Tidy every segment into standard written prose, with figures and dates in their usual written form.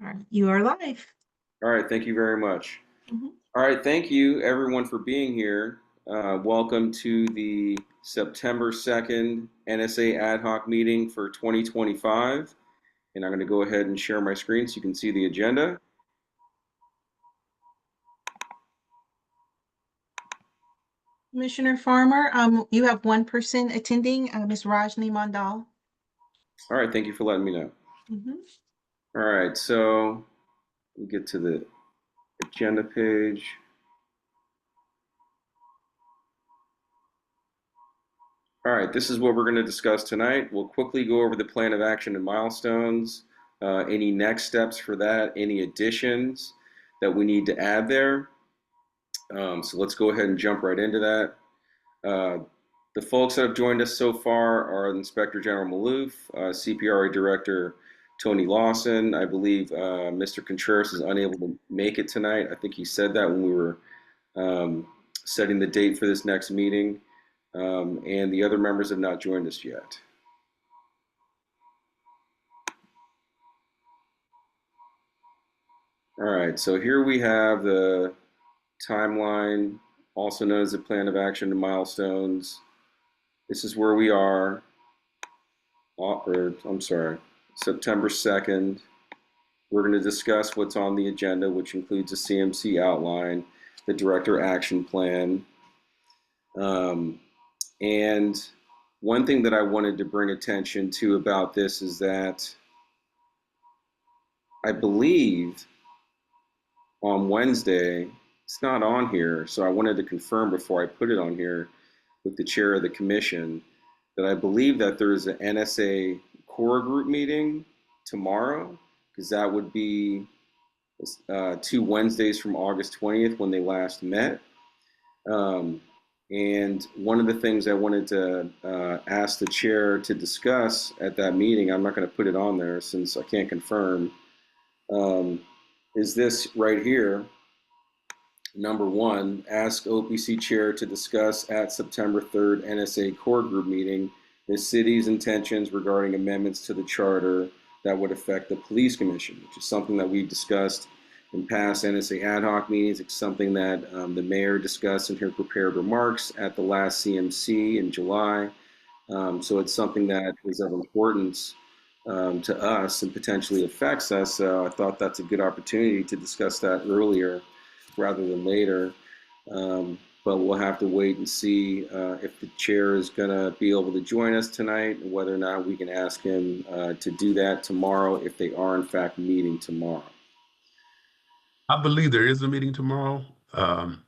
All right, you are live. All right, thank you very much. Mhm. All right, thank you everyone for being here. Welcome to the September 2nd NSA Ad Hoc meeting for 2025. And I'm going to go ahead and share my screen so you can see the agenda. Commissioner Farmer, you have one person attending, Ms. Rajni Mandal. All right, thank you for letting me know. Mhm. All right, so we get to the agenda page. All right, this is what we're going to discuss tonight. We'll quickly go over the plan of action and milestones, any next steps for that, any additions that we need to add there. So let's go ahead and jump right into that. The folks that have joined us so far are Inspector General Maloof, CPRA Director Tony Lawson. I believe Mr. Contreras is unable to make it tonight. I think he said that when we were setting the date for this next meeting. And the other members have not joined us yet. All right, so here we have the timeline, also known as the plan of action and milestones. This is where we are, September 2nd. We're going to discuss what's on the agenda, which includes a CMC outline, the director action plan. And one thing that I wanted to bring attention to about this is that I believe on Wednesday, it's not on here, so I wanted to confirm before I put it on here with the chair of the commission that I believe that there is an NSA core group meeting tomorrow, because that would be 2 Wednesdays from August 20th when they last met. And one of the things I wanted to ask the chair to discuss at that meeting, I'm not going to put it on there since I can't confirm, is this right here. Number one, ask OPC chair to discuss at September 3rd NSA core group meeting the city's intentions regarding amendments to the charter that would affect the police commission, which is something that we've discussed in past NSA ad hoc meetings. It's something that the mayor discussed in her prepared remarks at the last CMC in July. So it's something that is of importance to us and potentially affects us. So I thought that's a good opportunity to discuss that earlier rather than later. But we'll have to wait and see if the chair is going to be able to join us tonight and whether or not we can ask him to do that tomorrow if they are in fact meeting tomorrow. I believe there is a meeting tomorrow. I'm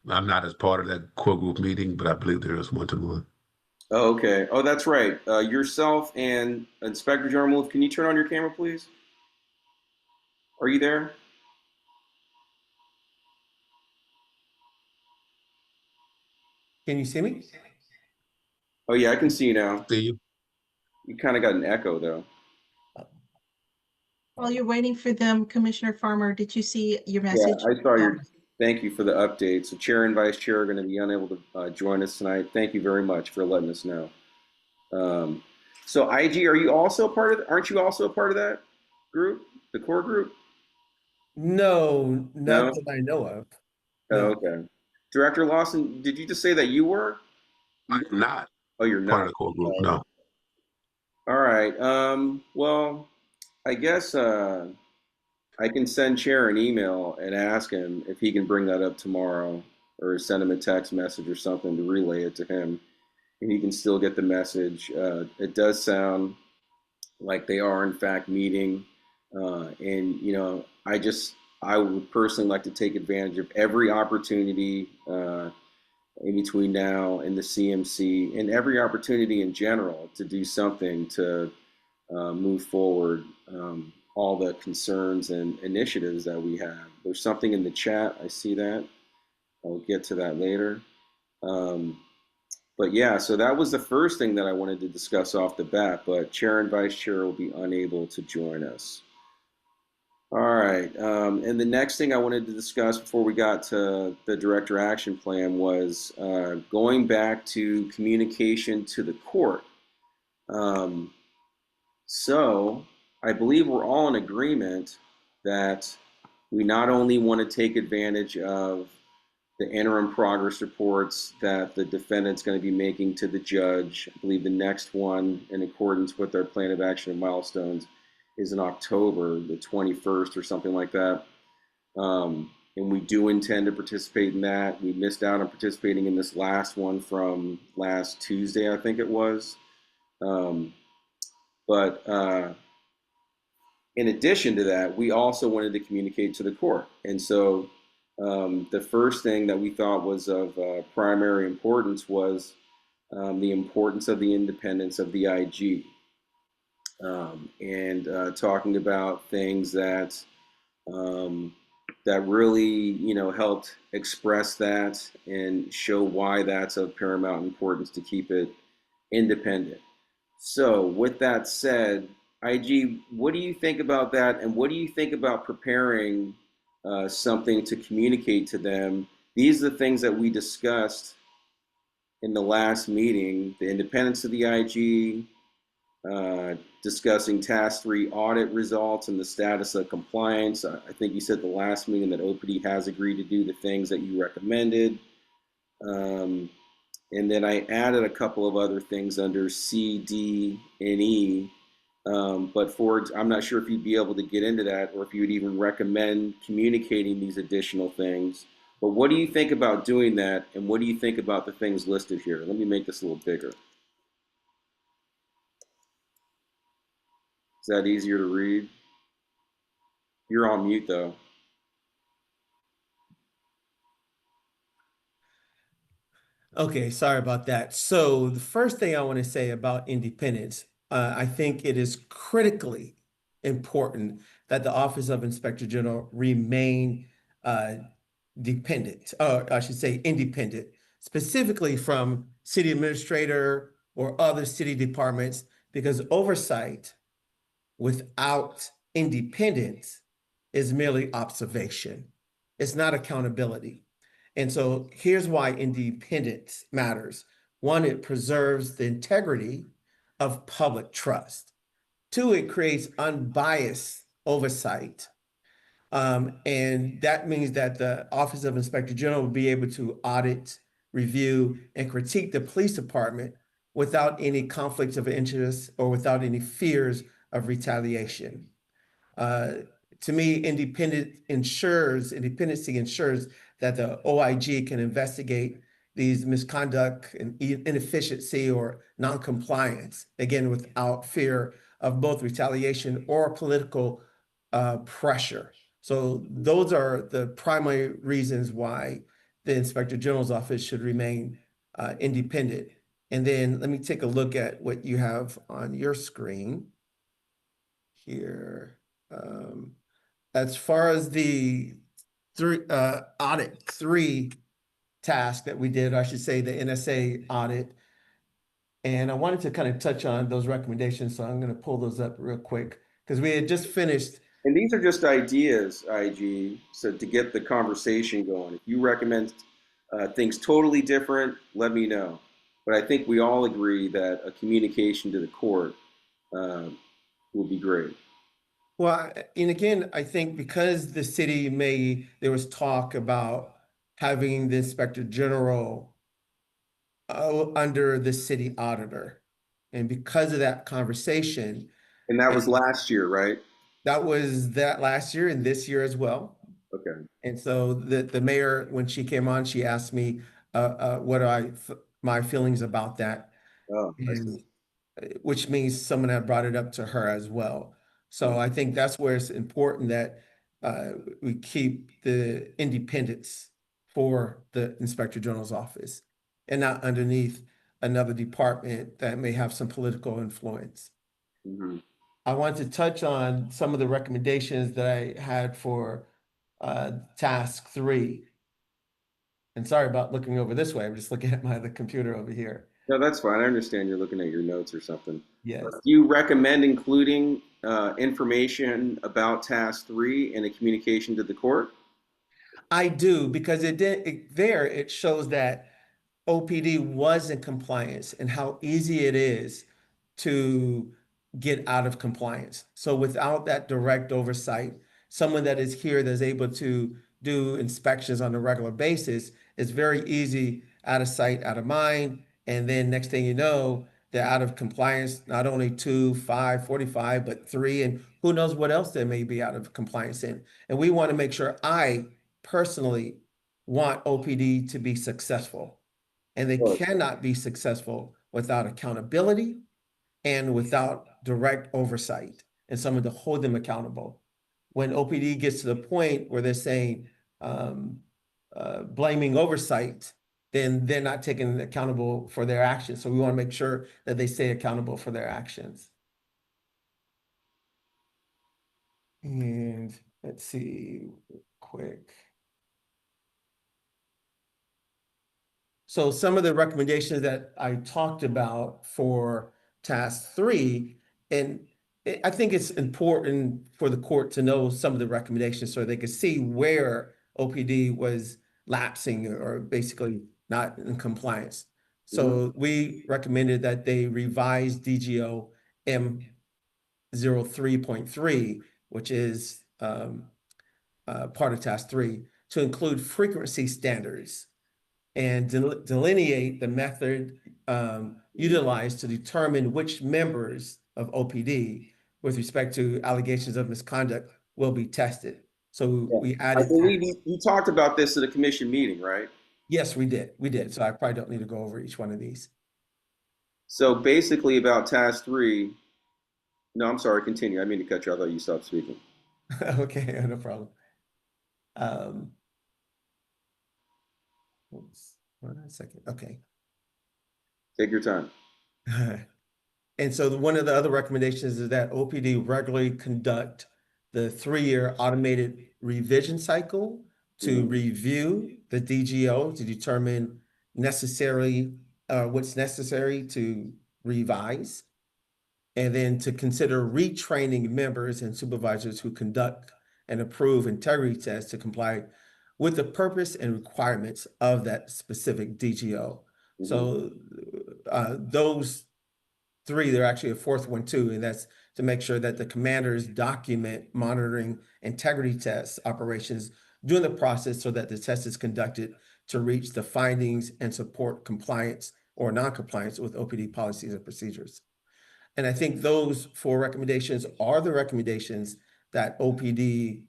not as part of that core group meeting, but I believe there is one tomorrow. Oh, okay. Oh, that's right. Yourself and Inspector General Wolf, can you turn on your camera, please? Are you there? Can you see me? Oh, yeah, I can see you now. See you. You kind of got an echo, though. While you're waiting for them, Commissioner Farmer, did you see your message? Yeah, I saw your. Thank you for the update. So chair and vice chair are going to be unable to join us tonight. Thank you very much for letting us know. So IG, are you also part of? Aren't you also a part of that group, the core group? No, not No. that I know of. Oh, No. okay. Director Lawson, did you just say that you were? I'm not Oh, you're part not. of the core group. No. All right. Well, I guess I can send Chair an email and ask him if he can bring that up tomorrow, or send him a text message or something to relay it to him, and he can still get the message. It does sound like they are in fact meeting, and I would personally like to take advantage of every opportunity in between now and the CMC, and every opportunity in general to do something to move forward all the concerns and initiatives that we have. There's something in the chat. I see that. I'll get to that later. But yeah, so that was the first thing that I wanted to discuss off the bat, but chair and vice chair will be unable to join us. All right, and the next thing I wanted to discuss before we got to the director action plan was going back to communication to the court. So I believe we're all in agreement that we not only want to take advantage of the interim progress reports that the defendant's going to be making to the judge. I believe the next one, in accordance with our plan of action and milestones, is in October, the 21st or something like that. And we do intend to participate in that. We missed out on participating in this last one from last Tuesday, I think it was. But in addition to that, we also wanted to communicate to the court. And so the first thing that we thought was of primary importance was the importance of the independence of the IG, and talking about things that that really, helped express that and show why that's of paramount importance to keep it independent. So, with that said, IG, what do you think about that? And what do you think about preparing something to communicate to them? These are the things that we discussed in the last meeting: the independence of the IG, discussing Task 3 audit results and the status of compliance. I think you said the last meeting that OPD has agreed to do the things that you recommended. And then I added a couple of other things under C, D, and E. But I'm not sure if you'd be able to get into that or if you would even recommend communicating these additional things. But what do you think about doing that? And what do you think about the things listed here? Let me make this a little bigger. Is that easier to read? You're on mute though. Okay, sorry about that. So the first thing I want to say about independence, I think it is critically important that the Office of Inspector General remain dependent, or I should say independent, specifically from city administrator or other city departments, because oversight without independence is merely observation. It's not accountability. And so here's why independence matters. One, it preserves the integrity of public trust. Two, it creates unbiased oversight. And that means that the Office of Inspector General will be able to audit, review, and critique the police department without any conflicts of interest or without any fears of retaliation. To me, independency ensures that the OIG can investigate these misconduct and inefficiency or non-compliance, again, without fear of both retaliation or political pressure. So those are the primary reasons why the Inspector General's office should remain independent. And then let me take a look at what you have on your screen here. As far as the audit 3 task that we did, I should say the NSA audit, and I wanted to kind of touch on those recommendations, so I'm going to pull those up real quick because we had just finished. And these are just ideas, IG, so to get the conversation going. If you recommend things totally different, let me know. But I think we all agree that a communication to the court would be great. Well, and again, I think because the city there was talk about having the Inspector General under the city auditor. And because of that conversation. And that was last year, right? That was that last year and this year as well. Okay. And so the mayor, when she came on, she asked me what are my feelings about that. Oh, and, which means someone had brought it up to her as well. So I think that's where it's important that we keep the independence for the Inspector General's office and not underneath another department that may have some political influence. Mm-hmm. I want to touch on some of the recommendations that I had for task 3. And sorry about looking over this way. I'm just looking at the computer over here. No, that's fine. I understand you're looking at your notes or something. Yes. Do you recommend including information about task 3 in a communication to the court? I do, because it shows that OPD was in compliance and how easy it is to get out of compliance. So without that direct oversight, someone that is here that's able to do inspections on a regular basis, it's very easy, out of sight, out of mind. And then next thing you know, they're out of compliance, not only 2, 5, 45, but 3, and who knows what else they may be out of compliance in. And we want to make sure, I personally want OPD to be successful. And they Sure. cannot be successful without accountability and without direct oversight and someone to hold them accountable. When OPD gets to the point where they're saying, blaming oversight, then they're not taken accountable for their actions. So we want to make sure that they stay accountable for their actions. And let's see, quick. So some of the recommendations that I talked about for task 3, and I think it's important for the court to know some of the recommendations so they could see where OPD was lapsing or basically not in compliance. So we recommended that they revise DGO M03.3, which is part of task 3, to include frequency standards and delineate the method utilized to determine which members of OPD with respect to allegations of misconduct will be tested. So Yeah. we I added. believe you talked about this at a commission meeting, right? Yes, we did. We did. So I probably don't need to go over each one of these. So basically about task 3, no, I'm sorry, continue. I mean to cut you off. I thought you stopped speaking. Okay, no problem. Oops, 1 second. Okay. Take your time. And so one of the other recommendations is that OPD regularly conduct the 3-year automated revision cycle to review the DGO to determine what's necessary to revise, and then to consider retraining members and supervisors who conduct and approve integrity tests to comply with the purpose and requirements of that specific DGO. So those 3, there are actually a 4th one too, and that's to make sure that the commanders document monitoring integrity tests operations during the process so that the test is conducted to reach the findings and support compliance or non-compliance with OPD policies and procedures. And I think those 4 recommendations are the recommendations that OPD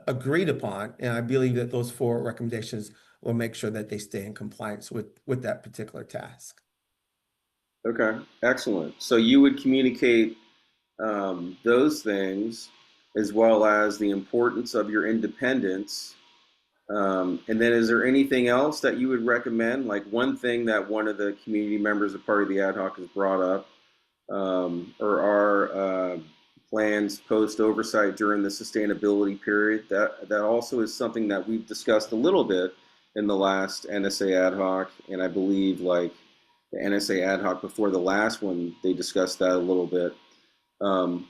agreed upon. And I believe that those 4 recommendations will make sure that they stay in compliance with that particular task. Okay, excellent. So you would communicate those things as well as the importance of your independence. And then is there anything else that you would recommend? Like one thing that one of the community members, a part of the ad hoc, has brought up, or our plans post oversight during the sustainability period. That also is something that we've discussed a little bit in the last NSA Ad Hoc, and I believe like the NSA Ad Hoc before the last one, they discussed that a little bit.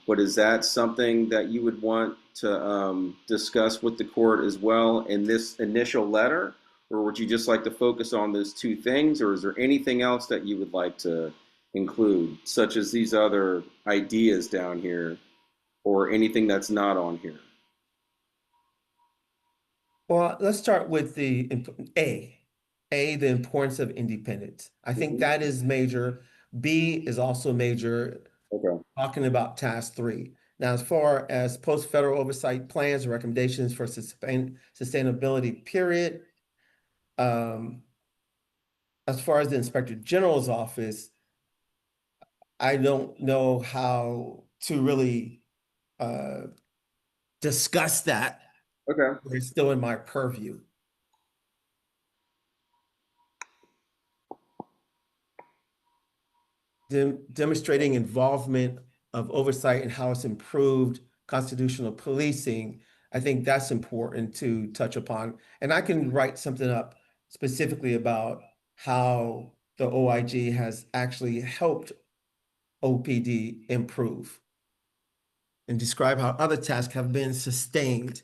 But is that something that you would want to discuss with the court as well in this initial letter? Or would you just like to focus on those 2 things? Or is there anything else that you would like to include, such as these other ideas down here, or anything that's not on here? Well, let's start with the the importance of independence. I think that is major. B is also major, Okay. talking about task 3. Now, as far as post-federal oversight plans and recommendations for sustainability period, as far as the Inspector General's office, I don't know how to really discuss that. Okay. It's still in my purview. Demonstrating involvement of oversight and how it's improved constitutional policing, I think that's important to touch upon. And I can write something up specifically about how the OIG has actually helped OPD improve and describe how other tasks have been sustained.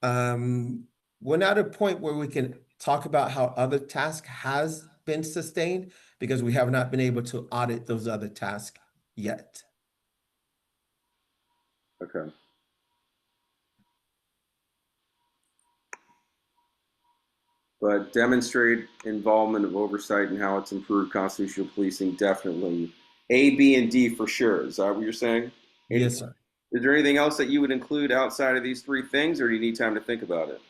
We're not at a point where we can talk about how other tasks has been sustained because we have not been able to audit those other tasks yet. Okay. but demonstrate involvement of oversight and how it's improved constitutional policing, definitely. A, B, and D for sure. Is that what you're saying? Yes, sir. Is there anything else that you would include outside of these three things, or do you need time to think about it?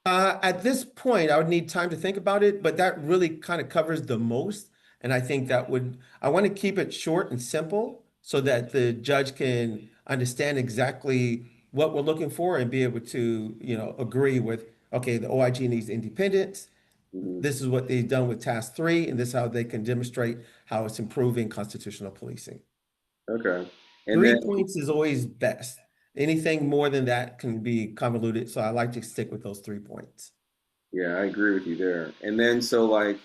At this point, I would need time to think about it, but that really kind of covers the most. And I think I want to keep it short and simple so that the judge can understand exactly what we're looking for and be able to, agree with, okay, the OIG needs independence. Mhm. This is what they've done with task 3, and this is how they can demonstrate how it's improving constitutional policing. Okay. And then, 3 points is always best. Anything more than that can be convoluted, so I like to stick with those 3 points. yeah, I agree with you there. And then, so like,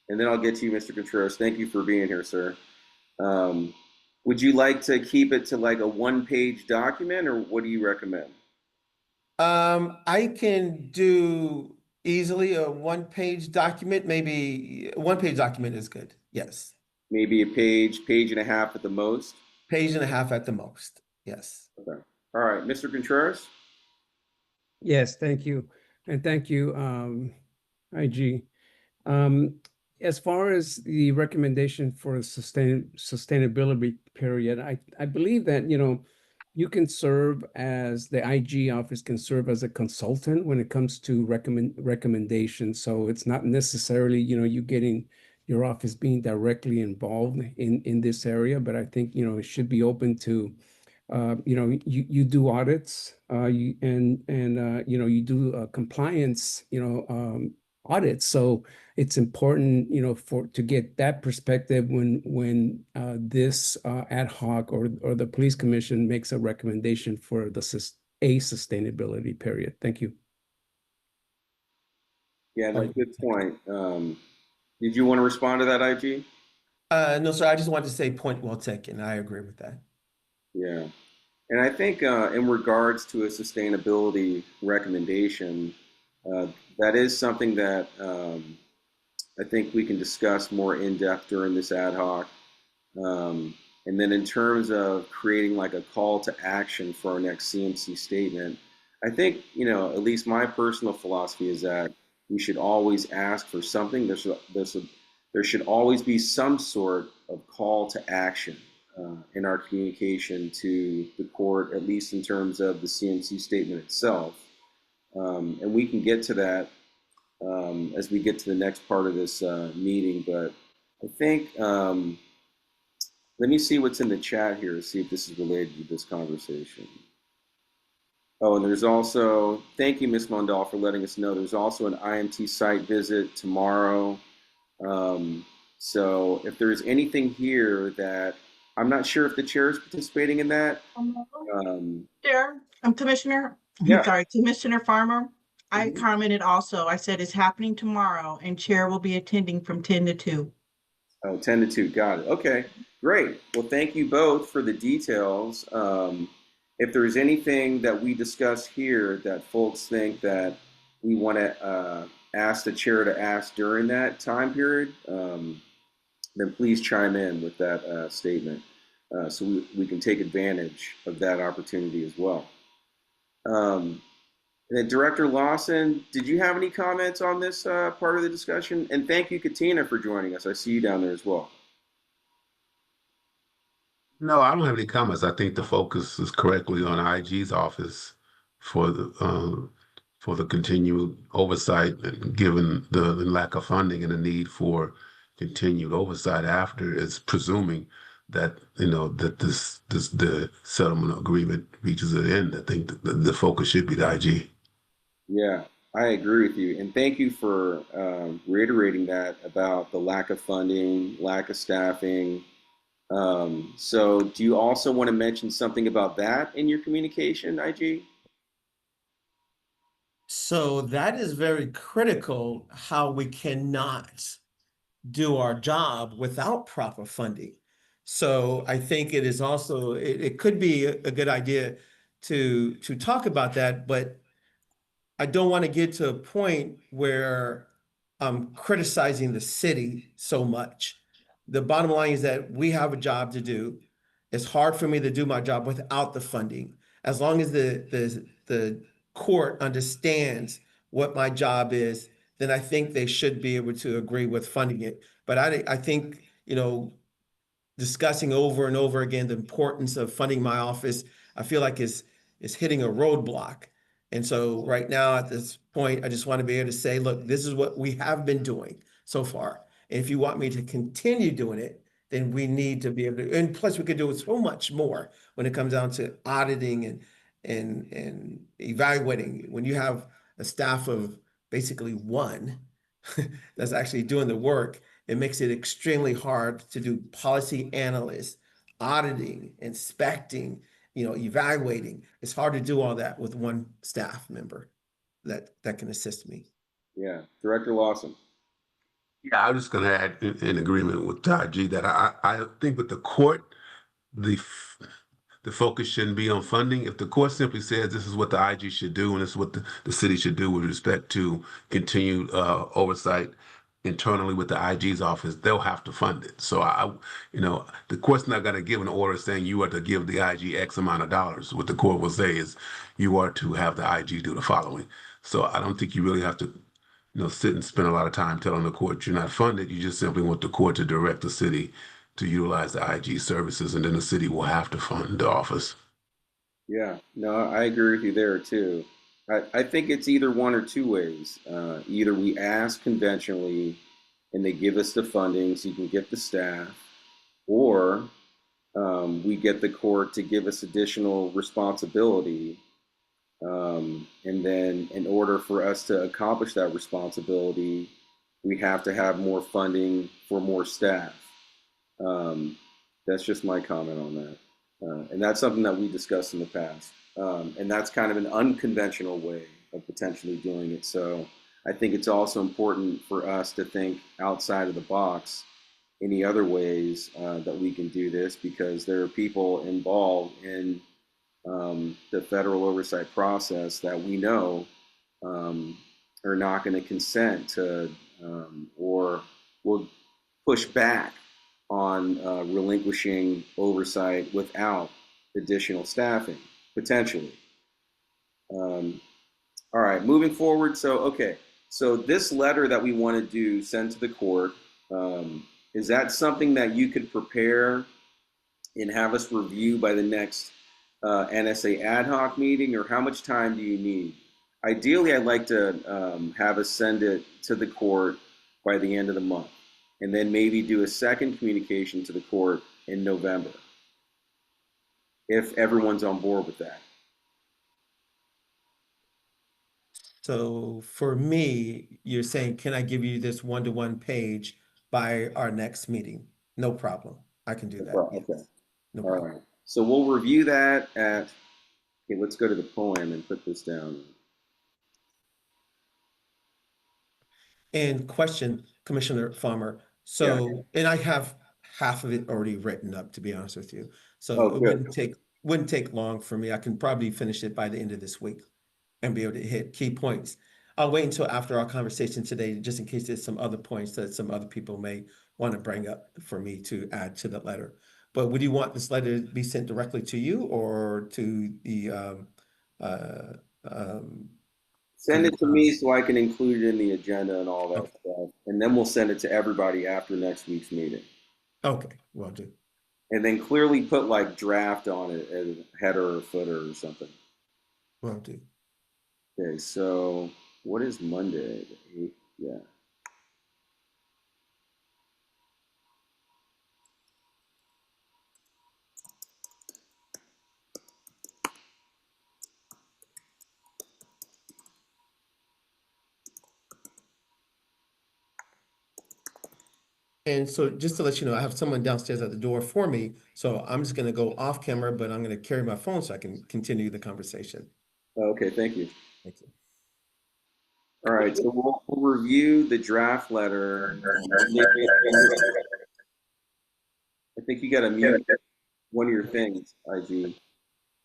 and then I'll get to you, Mr. Contreras. Thank you for being here, sir. Um, would you like to keep it to like a one-page document, or what do you recommend? I can do easily a one-page document. Maybe a one-page document is good. Yes. Maybe a page, page and a half at the most? Page and a half at the most. Yes. Okay. All right, Mr. Contreras? Yes, thank you. And thank you, IG. Um, as far as the recommendation for a sustainability period, I believe that, you can serve as the IG office can serve as a consultant when it comes to recommendations. So it's not necessarily, you getting your office being directly involved in this area, but I think, it should be open to you do audits, you do compliance, audits. So it's important, to get that perspective when this ad hoc or the police commission makes a recommendation for a sustainability period. Thank you. Yeah, that's a good point. Did you want to respond to that, IG? No, sir, I just wanted to say point well taken. I agree with that. Yeah. And I think in regards to a sustainability recommendation, uh, that is something that I think we can discuss more in depth during this ad hoc. And then in terms of creating like a call to action for our next CMC statement, I think, at least my personal philosophy is that we should always ask for something. There should always be some sort of call to action in our communication to the court, at least in terms of the CMC statement itself. And we can get to that as we get to the next part of this meeting. But I think, let me see what's in the chat here to see if this is related to this conversation. Oh, and there's also, thank you, Ms. Mondal, for letting us know. There's also an IMT site visit tomorrow. So if there's anything here that, I'm not sure if the chair is participating in that. Chair, Commissioner, Yeah. sorry, Commissioner Farmer. I Mhm. commented also, I said it's happening tomorrow and Chair will be attending from 10 to 2. Oh, 10 to 2, got it. Okay, great. Well, thank you both for the details. If there's anything that we discuss here that folks think that we want to ask the chair to ask during that time period, then please chime in with that statement so we can take advantage of that opportunity as well. And then Director Lawson, did you have any comments on this part of the discussion? And thank you, Katina, for joining us. I see you down there as well. No, I don't have any comments. I think the focus is correctly on IG's office for the continued oversight, and given the lack of funding and the need for continued oversight after, it's presuming that that the settlement agreement reaches an end. I think the focus should be the IG. Yeah, I agree with you. And thank you for reiterating that about the lack of funding, lack of staffing. So do you also want to mention something about that in your communication, IG? So that is very critical how we cannot do our job without proper funding. So I think it is also, it could be a good idea to talk about that, but I don't want to get to a point where I'm criticizing the city so much. The bottom line is that we have a job to do. It's hard for me to do my job without the funding. As long as the court understands what my job is, then I think they should be able to agree with funding it. But I think, discussing over and over again the importance of funding my office, I feel like is hitting a roadblock. And so right now at this point, I just want to be able to say, look, this is what we have been doing so far. And if you want me to continue doing it, then we need to be able to, and plus we could do so much more when it comes down to auditing and evaluating. When you have a staff of basically one that's actually doing the work, it makes it extremely hard to do policy analysis, auditing, inspecting, evaluating. It's hard to do all that with one staff member that can assist me. Yeah, Director Lawson. Yeah, I was just going to add in agreement with Todd G that I think with the court, the focus shouldn't be on funding. If the court simply says this is what the IG should do and this is what the city should do with respect to continued oversight internally with the IG's office, they'll have to fund it. So the court's not going to give an order saying you are to give the IG X amount of dollars. What the court will say is you are to have the IG do the following. So I don't think you really have to sit and spend a lot of time telling the court you're not funded. You just simply want the court to direct the city to utilize the IG services, and then the city will have to fund the office. Yeah, no, I agree with you there too. I think it's either one or two ways. Either we ask conventionally and they give us the funding so you can get the staff, or we get the court to give us additional responsibility. And then in order for us to accomplish that responsibility, we have to have more funding for more staff. That's just my comment on that. And that's something that we discussed in the past. And that's kind of an unconventional way of potentially doing it. So I think it's also important for us to think outside of the box, any other ways that we can do this, because there are people involved in the federal oversight process that we know are not going to consent to or will push back on relinquishing oversight without additional staffing, potentially. All right, moving forward. So this letter that we want to do, send to the court, is that something that you could prepare and have us review by the next NSA Ad Hoc meeting, or how much time do you need? Ideally, I'd like to have us send it to the court by the end of the month, and then maybe do a second communication to the court in November, if everyone's on board with that. So for me, you're saying, can I give you this one-to-one page by our next meeting? No problem. I can do that. Okay. Yes. No All problem. right. So we'll review that at, okay, let's go to the poem and put this down. And question, Commissioner Farmer. So, and I have half of it already written up, to be honest with you. So it wouldn't take long for me. I can probably finish it by the end of this week and be able to hit key points. I'll wait until after our conversation today, just in case there's some other points that some other people may want to bring up for me to add to the letter. But would you want this letter to be sent directly to you or to the Send it to me so I can include it in the agenda and all that stuff. And then we'll send it to everybody after next week's meeting. Okay, will do. And then clearly put like draft on it as header or footer or something. Will do. Okay, so what is Monday? The 8th? Yeah. And so just to let you know, I have someone downstairs at the door for me. So I'm just going to go off camera, but I'm going to carry my phone so I can continue the conversation. Okay, thank you. Thank you. All right, so we'll review the draft letter. I think you got to mute one of your things, IG.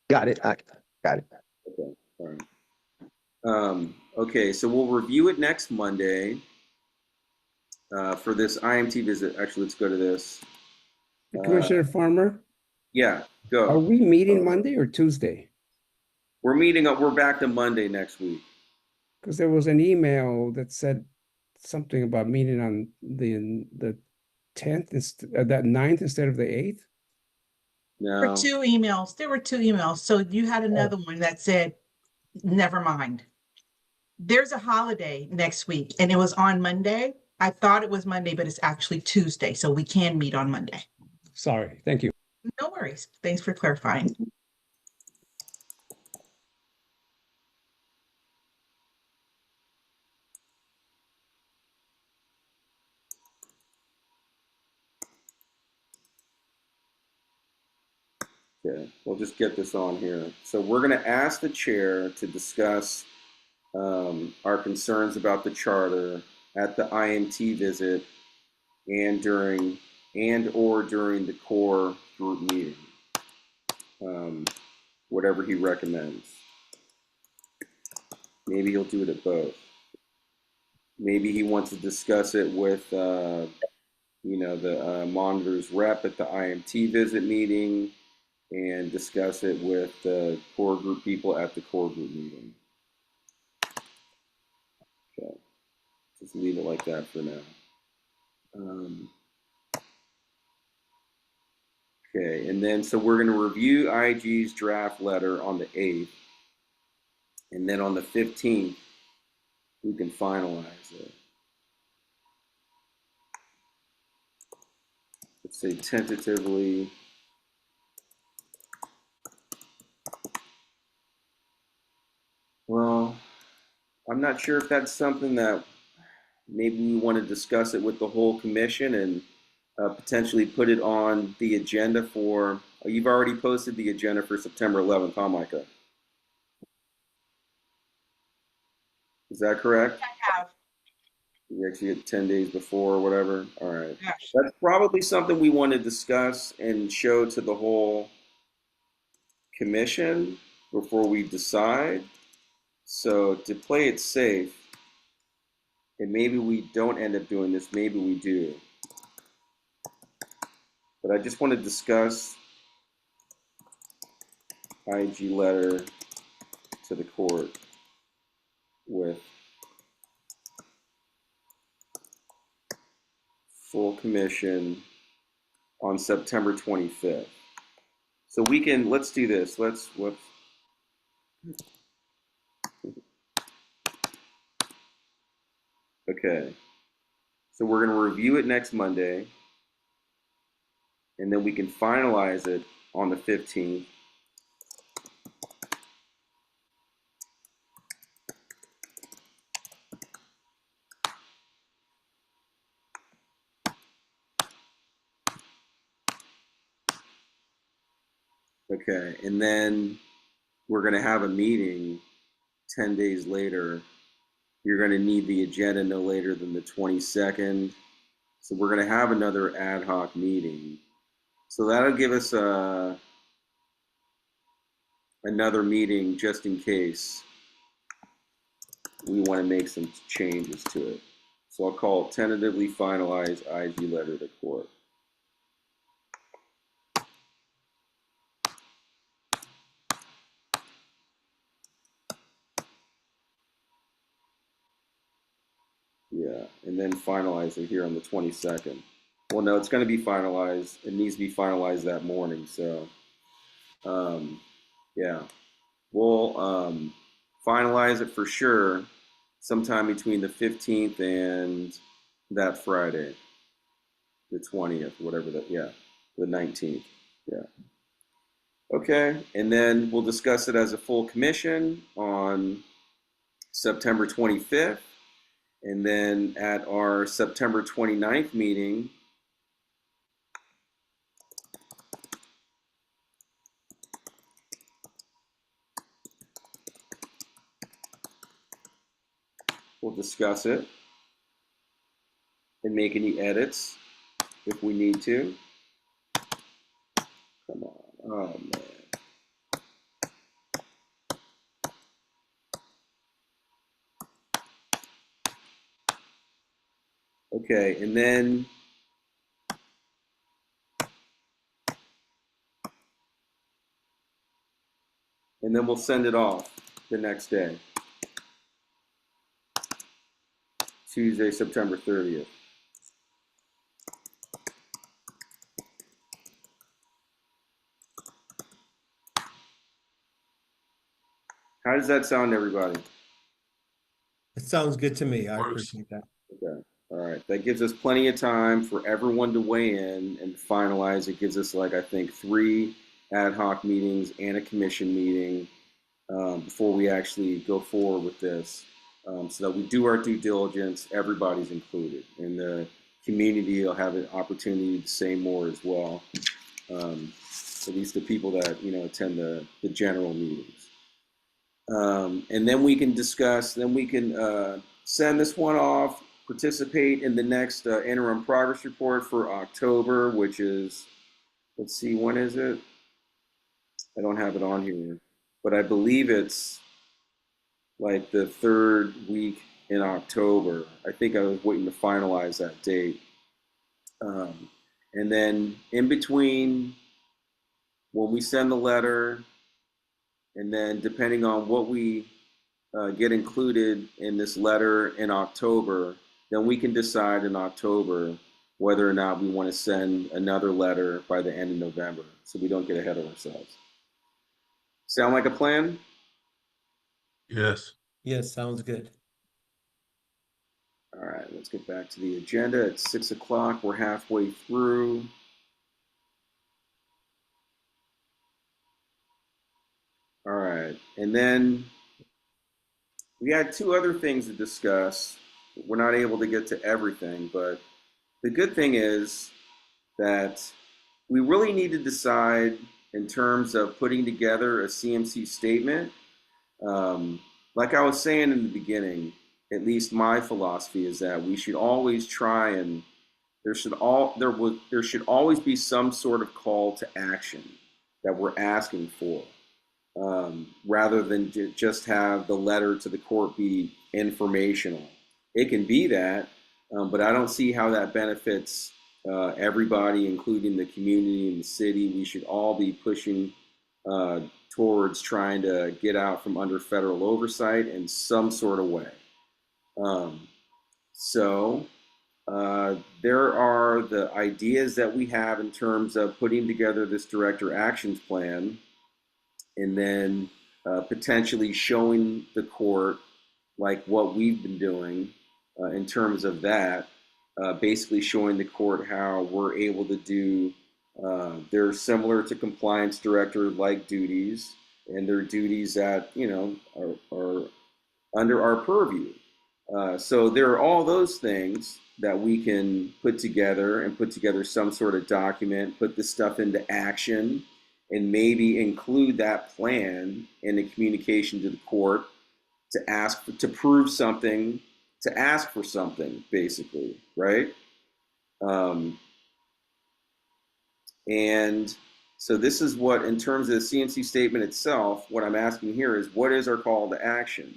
Got it. I got it. Okay, all right. Okay, so we'll review it next Monday for this IMT visit. Actually, let's go to this. Commissioner Farmer, Yeah, are go. we meeting Monday or Tuesday? We're meeting up. We're back to Monday next week. Because there was an email that said something about meeting on the 10th, that 9th instead of the 8th. There were No, two emails. There were two emails. So you had another one that said, never mind. There's a holiday next week and it was on Monday. I thought it was Monday, but it's actually Tuesday. So we can meet on Monday. Sorry, thank you. No worries. Thanks for clarifying. okay, we'll just get this on here. So we're going to ask the chair to discuss our concerns about the charter at the IMT visit and or during the core group meeting, whatever he recommends. Maybe he'll do it at both. Maybe he wants to discuss it with, the monitor's rep at the IMT visit meeting and discuss it with the core group people at the core group meeting. Okay, just leave it like that for now. Okay, and then so we're going to review IG's draft letter on the 8th, and then on the 15th, we can finalize it. Let's say tentatively. Well, I'm not sure if that's something that maybe we want to discuss it with the whole commission and potentially put it on the agenda for, you've already posted the agenda for September 11th, huh, Micah? Is that correct? I have. You actually get 10 days before or whatever. All right. Yes. That's probably something we want to discuss and show to the whole commission before we decide. So to play it safe, and maybe we don't end up doing this, maybe we do. But I just want to discuss IG letter to the court with full commission on September 25th. So we can, let's do this. Let's okay. So we're going to review it next Monday, and then we can finalize it on the 15th. Okay, and then we're going to have a meeting 10 days later. You're going to need the agenda no later than the 22nd. So we're going to have another ad hoc meeting. So that'll give us another meeting just in case we want to make some changes to it. So I'll call it tentatively finalize IG letter to court. Yeah, and then finalize it here on the 22nd. Well, no, it's going to be finalized. It needs to be finalized that morning. So, yeah, we'll finalize it for sure sometime between the 15th and that Friday, the 20th, whatever that, yeah, the 19th. Yeah. Okay, and then we'll discuss it as a full commission on September 25th. And then at our September 29th meeting, we'll discuss it and make any edits if we need to. Come on. Oh, man. Okay, and then we'll send it off the next day Tuesday, September 30th. How does that sound, everybody? It sounds good to me. I Works. appreciate that. Okay. All right. That gives us plenty of time for everyone to weigh in and finalize. It gives us, like, I think 3 ad hoc meetings and a commission meeting before we actually go forward with this, so that we do our due diligence. Everybody's included, and the community will have an opportunity to say more as well. At least the people that attend the general meetings. And then we can discuss. Then we can send this one off. Participate in the next interim progress report for October, which is, let's see, when is it? I don't have it on here, but I believe it's like the 3rd week in October. I think I was waiting to finalize that date. And then in between, when we send the letter, and then depending on what we get included in this letter in October, then we can decide in October whether or not we want to send another letter by the end of November, so we don't get ahead of ourselves. Sound like a plan? Yes. Yes, sounds good. All right, let's get back to the agenda. It's 6 o'clock. We're halfway through. All right, and then we had 2 other things to discuss. We're not able to get to everything, but the good thing is that we really need to decide in terms of putting together a CMC statement. Like I was saying in the beginning, at least my philosophy is that we should always try, and there should always be some sort of call to action that we're asking for, rather than just have the letter to the court be informational. It can be that, but I don't see how that benefits everybody, including the community and the city. We should all be pushing towards trying to get out from under federal oversight in some sort of way. So there are the ideas that we have in terms of putting together this director actions plan, and then potentially showing the court like what we've been doing in terms of that, basically showing the court how we're able to do they're similar to compliance director like duties, and they're duties that are under our purview. So there are all those things that we can put together and put together some sort of document, put this stuff into action, and maybe include that plan in a communication to the court to ask to prove something, to ask for something, basically, right? And so this is what, in terms of the CNC statement itself, what I'm asking here is, what is our call to action?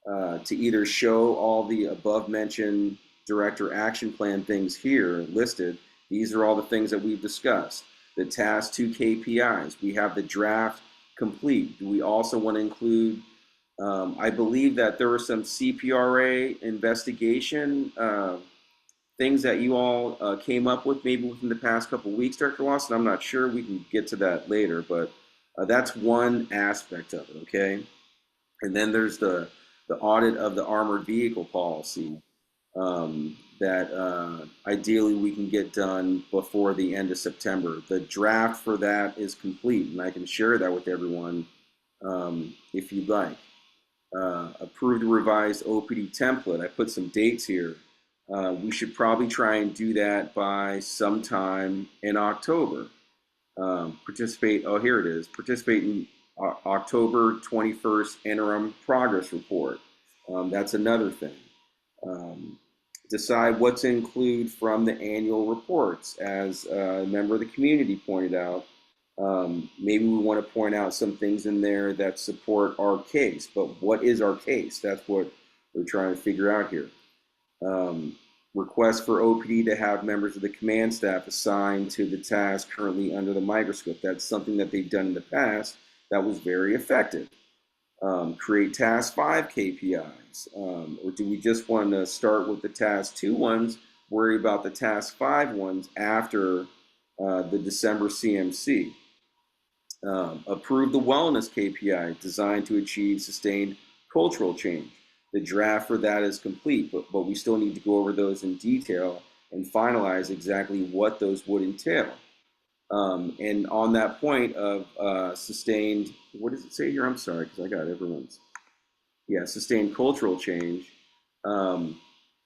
To either show all the above mentioned director action plan things here listed. These are all the things that we've discussed. The task 2 KPIs. We have the draft complete. Do we also want to include, I believe that there were some CPRA investigation things that you all came up with maybe within the past couple of weeks, Dr. Lawson. I'm not sure. We can get to that later, but that's one aspect of it, okay? And then there's the audit of the armored vehicle policy that ideally we can get done before the end of September. The draft for that is complete, and I can share that with everyone if you'd like. Approve the revised OPD template. I put some dates here. We should probably try and do that by sometime in October. Participate in October 21st interim progress report. That's another thing. Decide what to include from the annual reports. As a member of the community pointed out, maybe we want to point out some things in there that support our case, but what is our case? That's what we're trying to figure out here. Request for OPD to have members of the command staff assigned to the task currently under the microscope. That's something that they've done in the past that was very effective. Create task 5 KPIs? Or do we just want to start with the task 2 ones, worry about the task 5 ones after the December CMC? Approve the wellness KPI designed to achieve sustained cultural change. The draft for that is complete, but we still need to go over those in detail and finalize exactly what those would entail. And on that point of sustained, what does it say here? I'm sorry, because I got everyone's. Yeah, sustained cultural change. Um,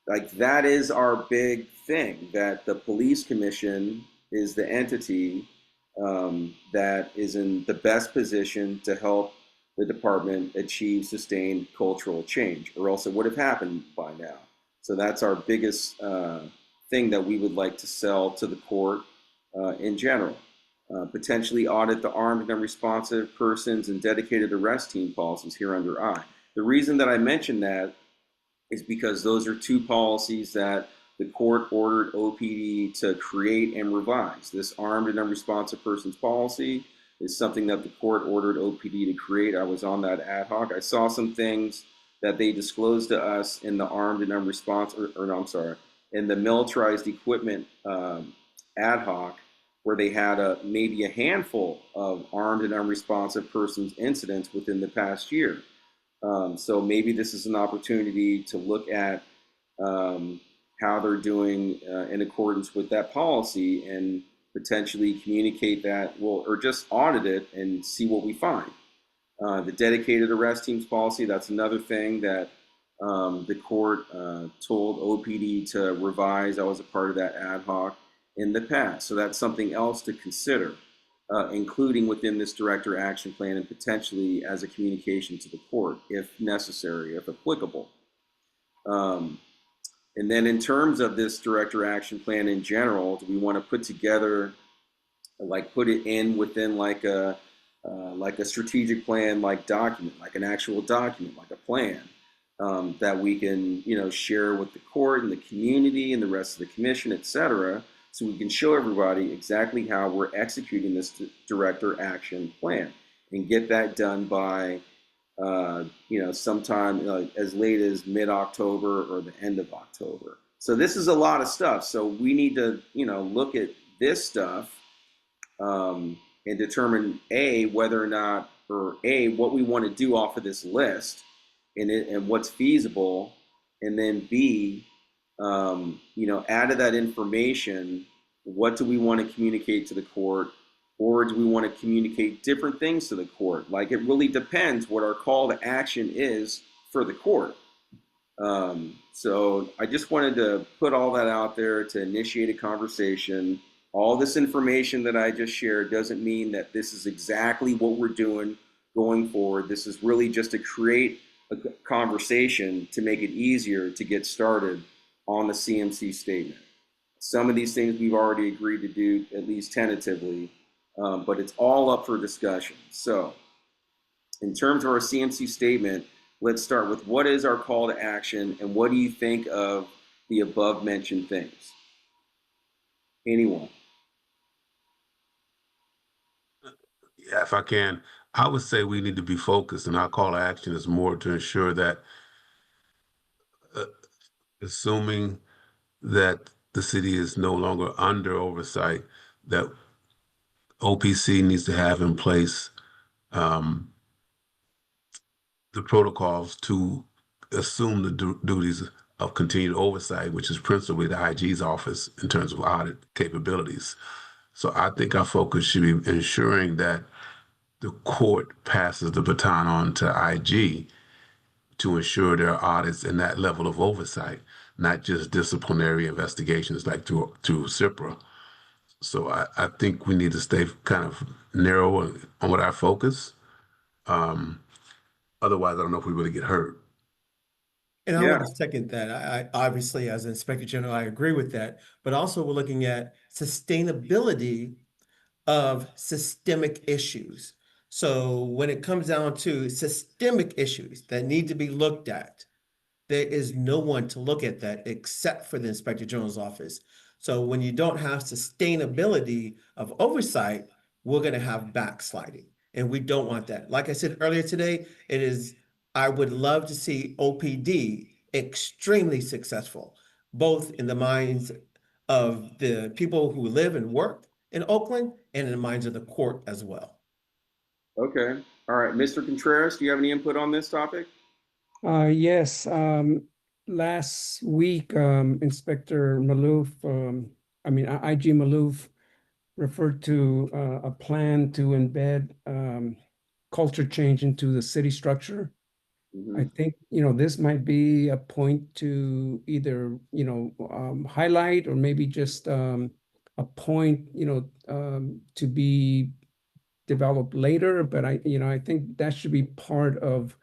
like that is our big thing, that the police commission is the entity that is in the best position to help the department achieve sustained cultural change, or else it would have happened by now. So that's our biggest thing that we would like to sell to the court in general. Potentially audit the armed and unresponsive persons and dedicated arrest team policies here under I. The reason that I mentioned that is because those are two policies that the court ordered OPD to create and revise. This armed and unresponsive persons policy is something that the court ordered OPD to create. I was on that ad hoc. I saw some things that they disclosed to us in the armed and unresponsive, or no, I'm sorry, in the militarized equipment ad hoc, where they had maybe a handful of armed and unresponsive persons incidents within the past year. So maybe this is an opportunity to look at how they're doing in accordance with that policy and potentially communicate that, well, or just audit it and see what we find. The dedicated arrest teams policy, that's another thing that the court told OPD to revise. I was a part of that ad hoc in the past. So that's something else to consider. Including within this director action plan and potentially as a communication to the court if necessary, if applicable. And then in terms of this director action plan in general, do we want to put together, like put it in within like a strategic plan, like document, like an actual document, like a plan that we can, share with the court and the community and the rest of the commission, et cetera, so we can show everybody exactly how we're executing this director action plan and get that done by, sometime as late as mid-October or the end of October. So this is a lot of stuff. So we need to, look at this stuff and determine whether or not, or what we want to do off of this list and what's feasible, and then B, out of that information, what do we want to communicate to the court, or do we want to communicate different things to the court? Like it really depends what our call to action is for the court. So I just wanted to put all that out there to initiate a conversation. All this information that I just shared doesn't mean that this is exactly what we're doing going forward. This is really just to create a conversation to make it easier to get started on the CMC statement. Some of these things we've already agreed to do, at least tentatively, but it's all up for discussion. So in terms of our CMC statement, let's start with what is our call to action and what do you think of the above mentioned things? Anyone? Yeah, if I can, I would say we need to be focused, and our call to action is more to ensure that, assuming that the city is no longer under oversight, that OPC needs to have in place the protocols to assume the duties of continued oversight, which is principally the IG's office in terms of audit capabilities. So I think our focus should be ensuring that the court passes the baton on to IG to ensure there are audits and that level of oversight, not just disciplinary investigations like through CIPRA. So I think we need to stay kind of narrow on what our focus. Otherwise, I don't know if we really get hurt. And I Yeah. want to second that. I obviously, as Inspector General, I agree with that. But also, we're looking at sustainability of systemic issues. So when it comes down to systemic issues that need to be looked at, there is no one to look at that except for the Inspector General's office. So when you don't have sustainability of oversight, we're going to have backsliding. And we don't want that. Like I said earlier today, I would love to see OPD extremely successful, both in the minds of the people who live and work in Oakland and in the minds of the court as well. Okay. All right. Mr. Contreras, do you have any input on this topic? Yes, last week, Inspector Malouf, IG Malouf referred to a plan to embed culture change into the city structure. Mhm. I think, this might be a point to either, highlight or maybe just a point, to be developed later. But I think that should be part of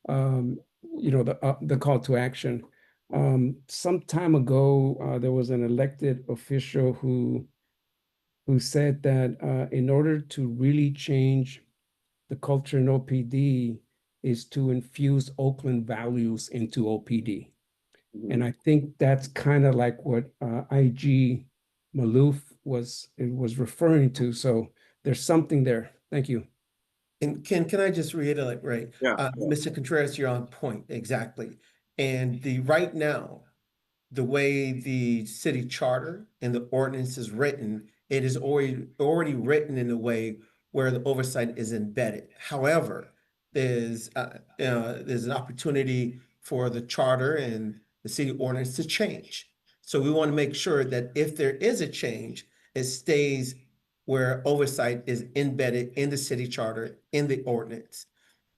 the call to action. Some time ago, there was an elected official who said that in order to really change the culture in OPD is to infuse Oakland values into OPD. Mhm. And I think that's kind of like what IG Malouf was referring to. So there's something there. Thank you. And can I just reiterate, right? Yeah. Mr. Contreras, you're on point, exactly. And right now, the way the city charter and the ordinance is written, it is already written in a way where the oversight is embedded. However, there's an opportunity for the charter and the city ordinance to change. So we want to make sure that if there is a change, it stays where oversight is embedded in the city charter, in the ordinance.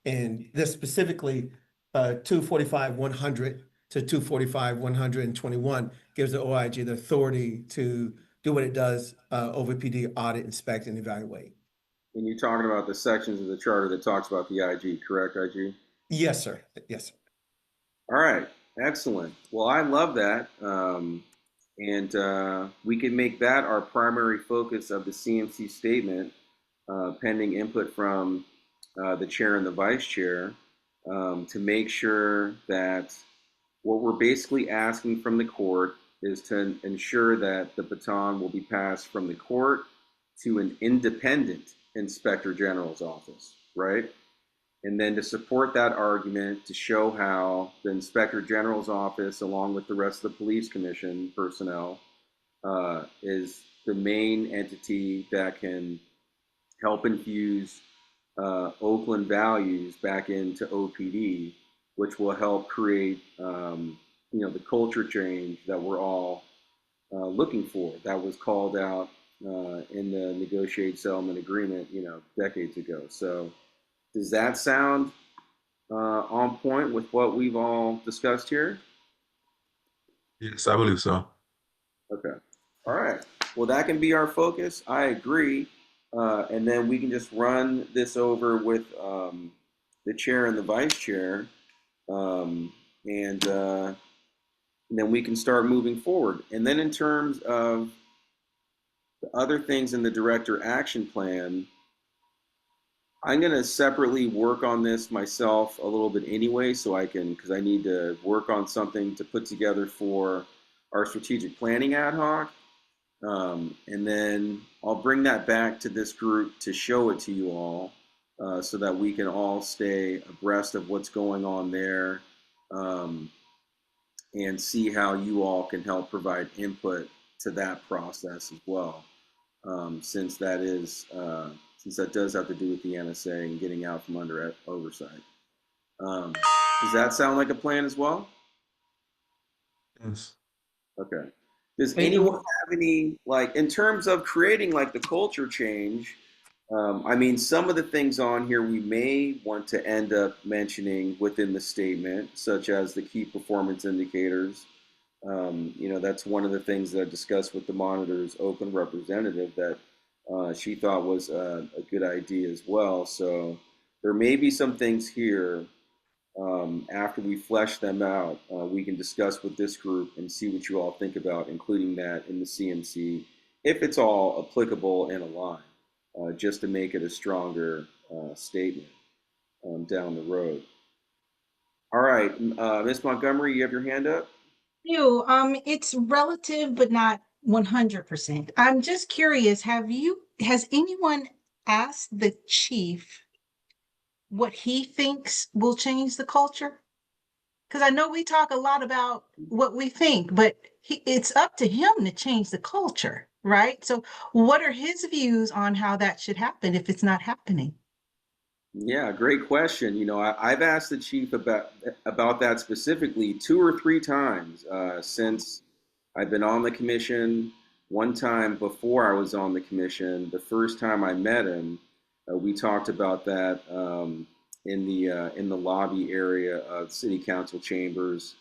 And this specifically, 245-100 to 245-121 gives the OIG the authority to do what it does over PD, audit, inspect, and evaluate. And you're talking about the sections of the charter that talks about the IG, correct, IG? Yes, sir. Yes, sir. All right. Excellent. Well, I love that. And we can make that our primary focus of the CMC statement, pending input from the chair and the vice chair, to make sure that what we're basically asking from the court is to ensure that the baton will be passed from the court to an independent inspector general's office, right? And then to support that argument, to show how the inspector general's office, along with the rest of the police commission personnel, is the main entity that can help infuse Oakland values back into OPD, which will help create, the culture change that we're all looking for. That was called out in the negotiated settlement agreement, decades ago. So, does that sound on point with what we've all discussed here? Yes, I believe so. Okay. All right. Well, that can be our focus. I agree. And then we can just run this over with the chair and the vice chair. And then we can start moving forward. And then in terms of the other things in the director action plan, I'm going to separately work on this myself a little bit anyway, because I need to work on something to put together for our strategic planning ad hoc. And then I'll bring that back to this group to show it to you all, so that we can all stay abreast of what's going on there, and see how you all can help provide input to that process as well, since that does have to do with the NSA and getting out from under oversight. Does that sound like a plan as well? Yes. Okay. Does anyone have any, in terms of creating the culture change? Some of the things on here we may want to end up mentioning within the statement, such as the key performance indicators. That's one of the things that I discussed with the monitor's Oakland representative that she thought was a good idea as well. So there may be some things here, after we flesh them out, we can discuss with this group and see what you all think about including that in the CMC, if it's all applicable and aligned, just to make it a stronger statement down the road. All right, Ms. Montgomery, you have your hand up? It's relative, but not 100%. I'm just curious, has anyone ask the chief what he thinks will change the culture? Because I know we talk a lot about what we think, but it's up to him to change the culture, right? So, what are his views on how that should happen if it's not happening? Yeah, great question. I've asked the chief about that specifically 2 or 3 times since I've been on the commission. One time before I was on the commission, the first time I met him, we talked about that in the lobby area of city council chambers,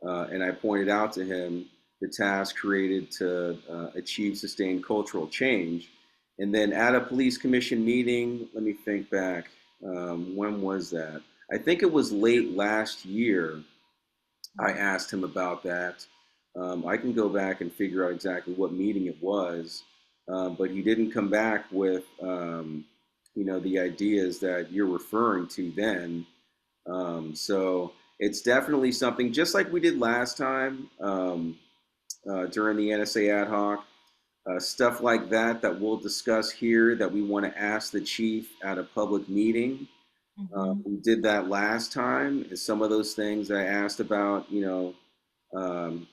and I pointed out to him the task created to achieve sustained cultural change. And then at a police commission meeting, let me think back. When was that? I think it was late last year. I asked him about that. I can go back and figure out exactly what meeting it was, but he didn't come back with, the ideas that you're referring to then. So it's definitely something, just like we did last time during the NSA Ad Hoc, stuff like that that we'll discuss here that we want to ask the chief at a public meeting. Mhm. We did that last time. Is some of those things I asked about,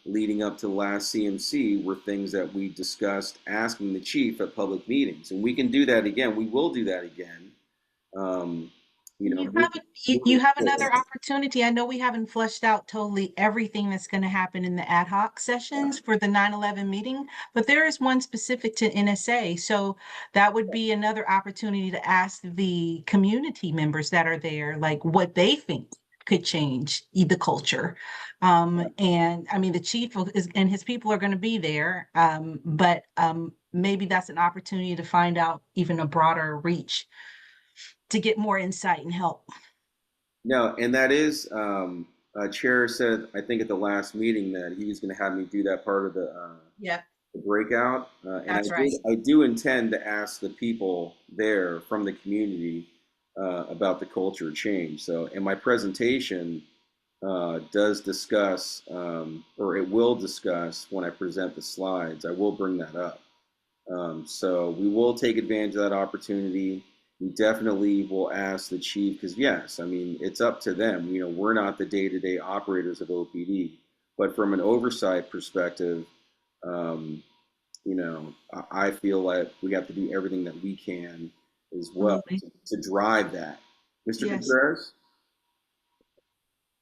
leading up to the last CMC were things that we discussed asking the chief at public meetings, and we can do that again. We will do that again. Um, You have moving, you moving have another forward. opportunity. I know we haven't fleshed out totally everything that's going to happen in the ad hoc sessions for the 9/11 meeting, but there is one specific to NSA. So that would be another opportunity to ask the community members that are there, like what they think could change the culture. And I mean, the chief is, and his people are going to be there, but maybe that's an opportunity to find out even a broader reach to get more insight and help. No, and that is, Chair said, I think at the last meeting that he was going to have me do that part of Yeah, the breakout, and that's right. I do intend to ask the people there from the community about the culture change. So, and my presentation does discuss, or it will discuss when I present the slides. I will bring that up. So we will take advantage of that opportunity. We definitely will ask the chief because yes, I mean it's up to them. We're not the day-to-day operators of OPD, but from an oversight perspective, um, I feel like we have to do everything that we can as well Absolutely. to drive that. Mr. Yes. Contreras?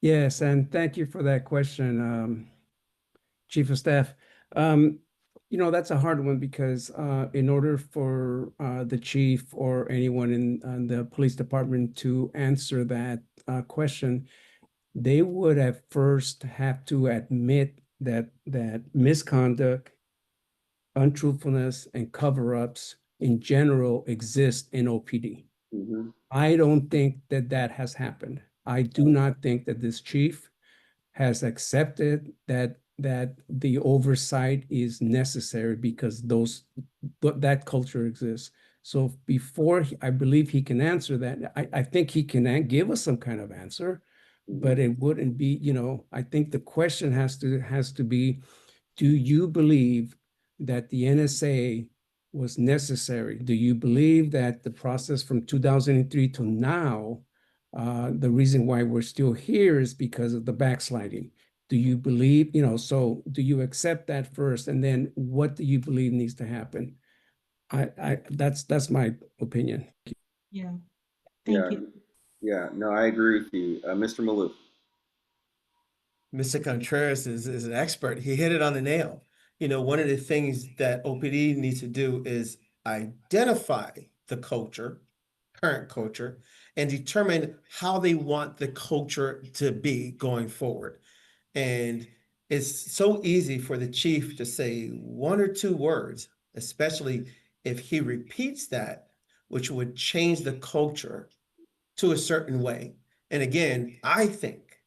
Yes, and thank you for that question, Chief of Staff. Um, that's a hard one because in order for the chief or anyone in the police department to answer that question, they would have first have to admit that misconduct, untruthfulness, and cover-ups in general exist in OPD. Mm-hmm. I don't think that has happened. I do not think that this chief has accepted that the oversight is necessary because that culture exists. So before I believe he can answer that, I think he can give us some kind of answer, Mm-hmm. but it wouldn't be, I think the question has to be, do you believe that the NSA was necessary? Do you believe that the process from 2003 to now, the reason why we're still here is because of the backsliding? Do you believe, so do you accept that first? And then what do you believe needs to happen? That's my opinion. Yeah. Thank Yeah, you. yeah. No, I agree with you, Mr. Malou. Mr. Contreras is an expert. He hit it on the nail. One of the things that OPD needs to do is identify the culture, current culture, and determine how they want the culture to be going forward. And it's so easy for the chief to say one or two words, especially if he repeats that, which would change the culture to a certain way. And again, I think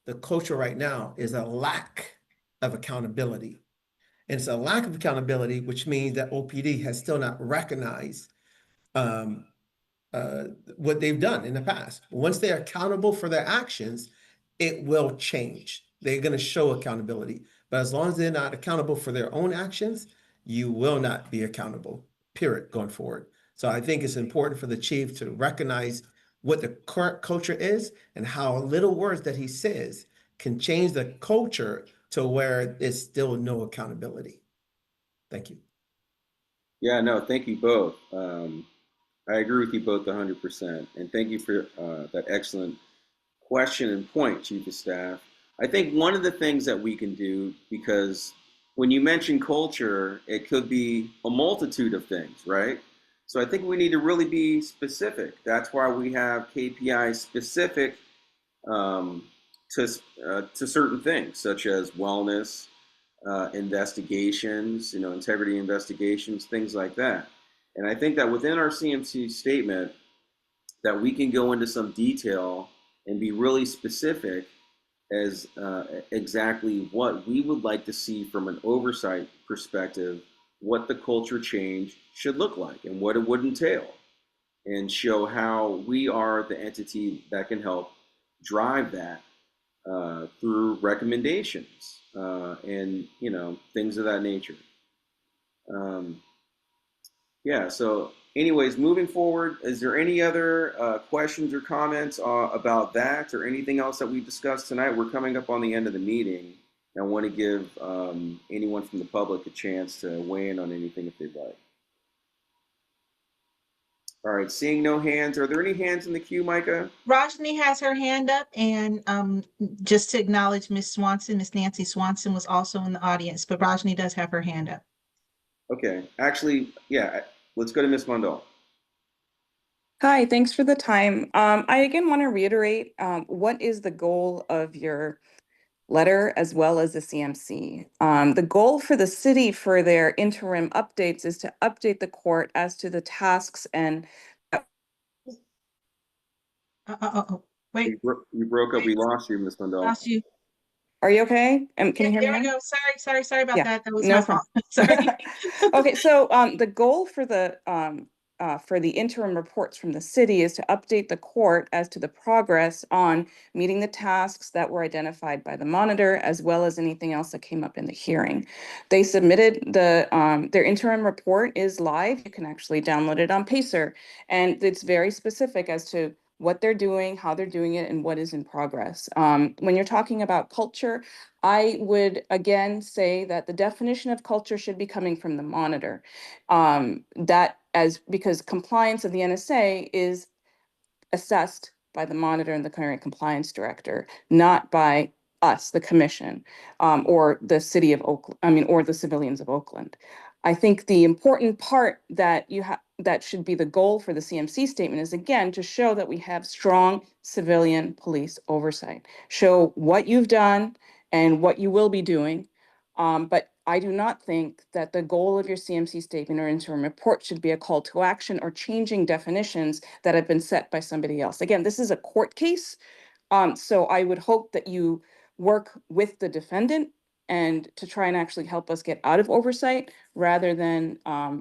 the culture right now is a lack of accountability. And it's a lack of accountability, which means that OPD has still not recognized um, what they've done in the past. Once they're accountable for their actions, it will change. They're going to show accountability. But as long as they're not accountable for their own actions, you will not be accountable, period, going forward. So I think it's important for the chief to recognize what the current culture is and how little words that he says can change the culture to where there's still no accountability. Thank you. Yeah, no, thank you both. I agree with you both 100%. And thank you for that excellent question and point, Chief of Staff. I think one of the things that we can do, because when you mention culture, it could be a multitude of things, right? So I think we need to really be specific. That's why we have KPIs specific um, to certain things, such as wellness, investigations, integrity investigations, things like that. And I think that within our CMC statement, that we can go into some detail and be really specific as exactly what we would like to see from an oversight perspective, what the culture change should look like and what it would entail, and show how we are the entity that can help drive that through recommendations and things of that nature. Yeah, so anyways, moving forward, is there any other questions or comments about that or anything else that we discussed tonight? We're coming up on the end of the meeting. I want to give anyone from the public a chance to weigh in on anything if they'd like. All right, seeing no hands, are there any hands in the queue, Micah? Rajni has her hand up, and just to acknowledge Miss Swanson, Miss Nancy Swanson was also in the audience, but Rajni does have her hand up. Okay, actually, yeah, let's go to Miss Mondal. Hi, thanks for the time. I again want to reiterate what is the goal of your letter as well as the CMC. The goal for the city for their interim updates is to update the court as to the tasks and Wait, You broke up. We lost you, Miss Mondal. lost you. are you okay? Can you hear There me we now? go. Sorry about Yeah, that. That was no my fault. Sorry. Okay, so the goal for the interim reports from the city is to update the court as to the progress on meeting the tasks that were identified by the monitor, as well as anything else that came up in the hearing. They submitted their interim report is live. You can actually download it on Pacer, and it's very specific as to what they're doing, how they're doing it, and what is in progress. When you're talking about culture, I would again say that the definition of culture should be coming from the monitor. Because compliance of the NSA is assessed by the monitor and the current compliance director, not by us, the commission, or the city of Oakland, or the civilians of Oakland. I think the important part that that should be the goal for the CMC statement is again to show that we have strong civilian police oversight. Show what you've done and what you will be doing. But I do not think that the goal of your CMC statement or interim report should be a call to action or changing definitions that have been set by somebody else. Again, this is a court case. So I would hope that you work with the defendant and to try and actually help us get out of oversight rather than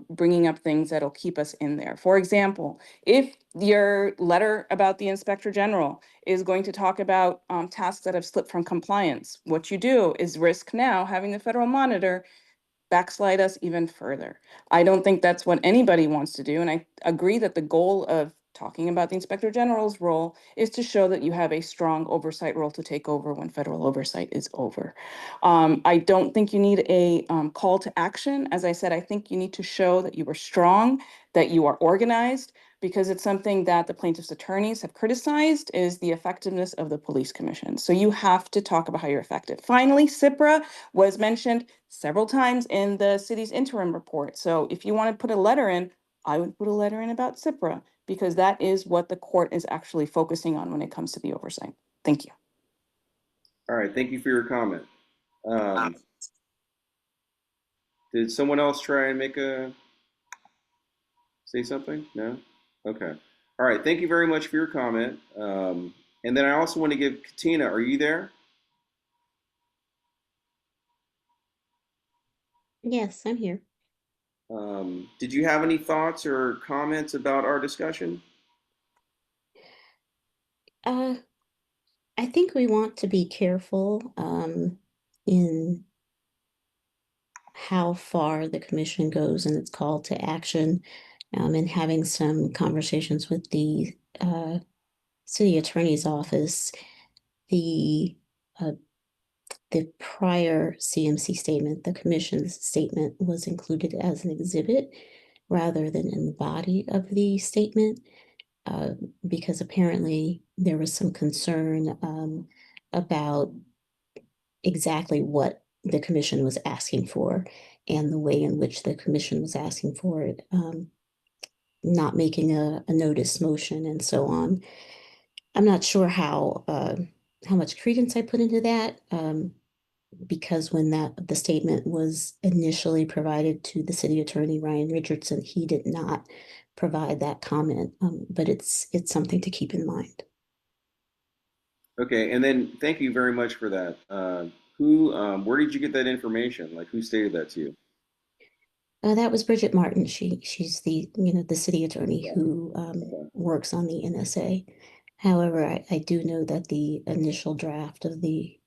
bringing up things that'll keep us in there. For example, if your letter about the Inspector General is going to talk about tasks that have slipped from compliance, what you do is risk now having the federal monitor backslide us even further. I don't think that's what anybody wants to do. And I agree that the goal of talking about the Inspector General's role is to show that you have a strong oversight role to take over when federal oversight is over. I don't think you need a call to action. As I said, I think you need to show that you are strong, that you are organized, because it's something that the plaintiff's attorneys have criticized is the effectiveness of the police commission. So you have to talk about how you're effective. Finally, CIPRA was mentioned several times in the city's interim report. So if you want to put a letter in, I would put a letter in about CIPRA because that is what the court is actually focusing on when it comes to the oversight. Thank you. All right, thank you for your comment. Did someone else try and say something? No? Okay. All right, thank you very much for your comment. And then I also want to give Katina, are you there? Yes, I'm here. Did you have any thoughts or comments about our discussion? I think we want to be careful in how far the commission goes in its call to action. and having some conversations with the city attorney's office, the prior CMC statement, the commission's statement, was included as an exhibit rather than in the body of the statement, because apparently there was some concern about exactly what the commission was asking for and the way in which the commission was asking for it, not making a notice motion and so on. I'm not sure how much credence I put into that, because when the statement was initially provided to the city attorney, Ryan Richardson, he did not provide that comment, but it's something to keep in mind. Okay, and then thank you very much for that. Where did you get that information? Like, who stated that to you? That was Bridget Martin. She's the the city attorney who Okay. works on the NSA. However, I do know that the initial draft of the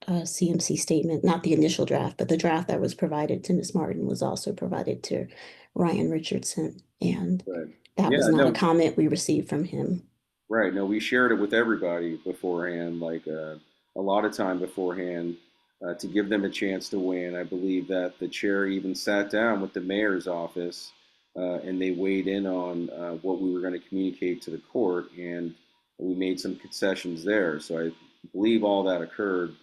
CMC statement, not the initial draft, but the draft that was provided to Ms. Martin was also provided to Ryan Richardson, and Right. that Yeah, was not a no, comment we received from him. right. No, we shared it with everybody beforehand, like a lot of time beforehand, to give them a chance to weigh in. I believe that the chair even sat down with the mayor's office, and they weighed in on what we were going to communicate to the court, and we made some concessions there. So I believe all that occurred.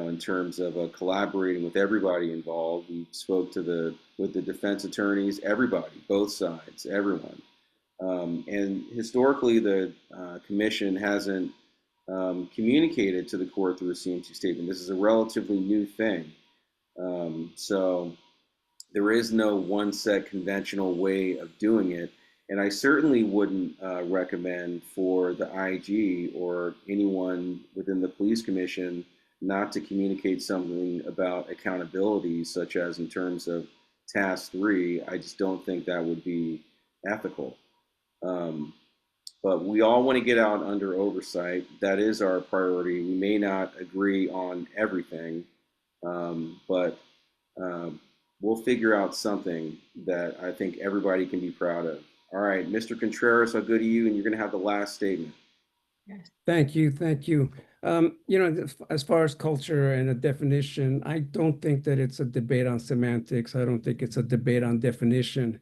In terms of collaborating with everybody involved. We spoke with the defense attorneys, everybody, both sides, everyone. And historically, the commission hasn't communicated to the court through a CMC statement. This is a relatively new thing. So there is no one set conventional way of doing it. And I certainly wouldn't recommend for the IG or anyone within the police commission not to communicate something about accountability, such as in terms of task 3. I just don't think that would be ethical. But we all want to get out under oversight. That is our priority. We may not agree on everything, but we'll figure out something that I think everybody can be proud of. All right, Mr. Contreras, I'll go to you, and you're going to have the last statement. Thank you, thank you. As far as culture and a definition, I don't think that it's a debate on semantics. I don't think it's a debate on definition.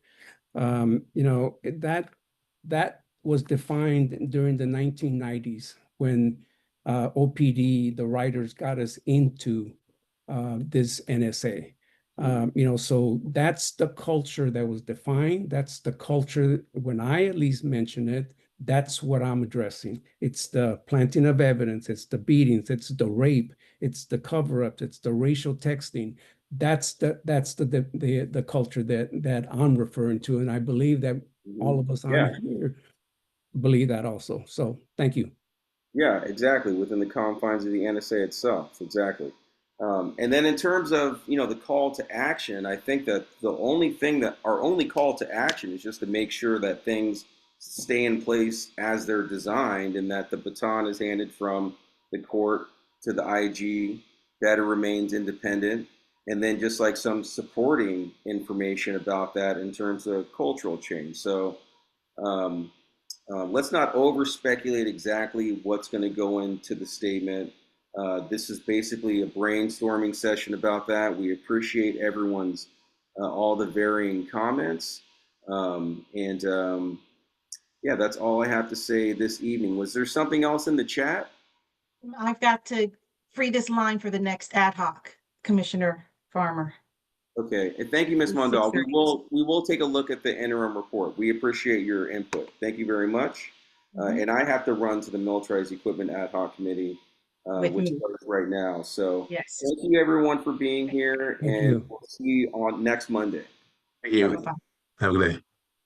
That was defined during the 1990s when OPD, the writers, got us into this NSA. So that's the culture that was defined. That's the culture, when I at least mention it, that's what I'm addressing. It's the planting of evidence, it's the beatings, it's the rape, it's the cover-ups, it's the racial texting. That's the culture that I'm referring to, and I believe that all of us on here believe that also. So thank you. Yeah, exactly. Within the confines of the NSA itself, exactly. And then in terms of the call to action, I think that our only call to action is just to make sure that things stay in place as they're designed, and that the baton is handed from the court to the IG, that it remains independent, and then just like some supporting information about that in terms of cultural change. So let's not over speculate exactly what's going to go into the statement. This is basically a brainstorming session about that. We appreciate everyone's all the varying comments. Yeah, that's all I have to say this evening. Was there something else in the chat? I've got to free this line for the next ad hoc, Commissioner Farmer. Okay, and thank you, Ms. Mondal. We will take a look at the interim report. We appreciate your input. Thank you very much. And I have to run to the Militarized Equipment Ad Hoc Committee, which starts right now. So Yes. thank you everyone for being here, Thank and you. we'll see you on next Monday. Thank you. Bye-bye. Have a good day.